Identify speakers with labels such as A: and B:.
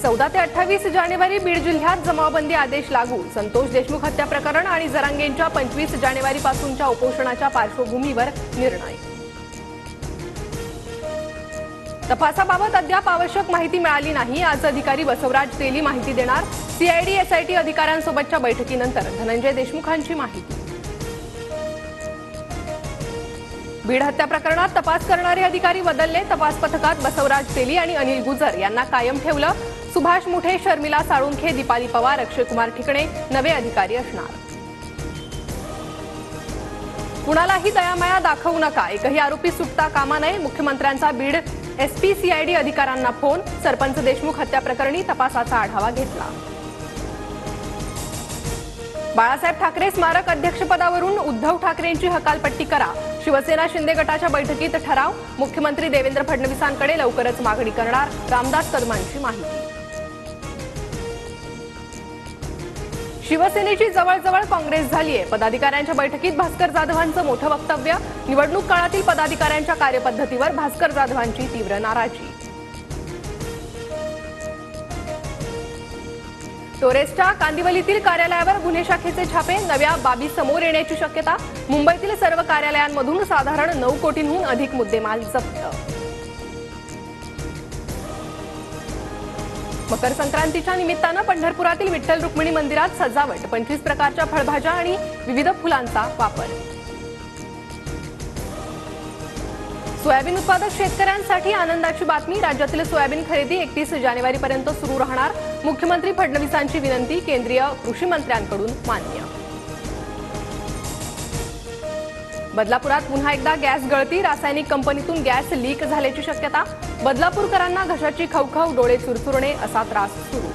A: 14 ते 28 जानेवारी बीड जिल्ह्यात जमावबंदी आदेश लागू। संतोष देशमुख हत्या प्रकरण आणि जरांगेंच्या 25 जानेवारीपासूनच्या उपोषणाच्या पार्श्वभूमीवर निर्णय। तपासाबाबत अद्याप आवश्यक माहिती मिळाली नाही। आज अधिकारी बसवराज तेली माहिती देणार। सीआयडी एसआयटी अधिकाऱ्यांसोबतच्या बैठकीनंतर धनंजय देशमुखांची माहिती। बीड हत्या प्रकरणात तपास करणारे अधिकारी बदलले। तपास पथकात बसवराज तेली आणि अनिल गुजर यांना कायम ठेवलं। सुभाष मुठे, शर्मिला साळुंखे, दीपाली पवार, अक्षय कुमार ठिकणे नवे अधिकारी असणार। कुणालाही दयामाया दाखवू नका, एकही आरोपी सुटता कामा नये। मुख्यमंत्र्यांचा बीड एसपी सीआयडी अधिकाऱ्यांना फोन। सरपंच देशमुख हत्या प्रकरणी तपासाचा आढावा घेतला। बाळासाहेब ठाकरे स्मारक अध्यक्षपदावरून उद्धव ठाकरेंची हकालपट्टी करा। शिवसेना शिंदे गटाच्या बैठकीत ठराव। मुख्यमंत्री देवेंद्र फडणवीसांकडे लवकरच मागणी करणार। रामदास कदमांची माहिती। शिवसेनेची जवळजवळ काँग्रेस झालीये। पदाधिकाऱ्यांच्या बैठकीत भास्कर जाधवांचं मोठं वक्तव्य। निवडणूक काळातील पदाधिकाऱ्यांच्या कार्यपद्धतीवर भास्कर जाधवांची तीव्र नाराजी। टोरेसच्या कांदिवलीतील कार्यालयावर गुन्हे शाखेचे छापे। नव्या बाबी समोर येण्याची शक्यता। मुंबईतील सर्व कार्यालयांमधून साधारण 9 कोटींहून अधिक मुद्देमाल जप्त। मकर संक्रांतीच्या निमित्तानं पंढरपुरातील विठ्ठल रुक्मिणी मंदिरात सजावट। 25 प्रकारच्या फळभाज्या आणि विविध फुलांचा वापर। सोयाबीन उत्पादक शेतकऱ्यांसाठी आनंदाची बातमी। राज्यातील सोयाबीन खरेदी 31 जानेवारीपर्यंत सुरू राहणार। मुख्यमंत्री फडणवीसांची विनंती केंद्रीय कृषी मंत्र्यांकडून मान्य। बदलापुरात पुन्हा एकदा गॅस गळती। रासायनिक कंपनीतून गॅस लीक झाल्याची शक्यता। बदलापूरकरांना घशाची खवखव, डोळे चुरचुरणे असा त्रास सुरू।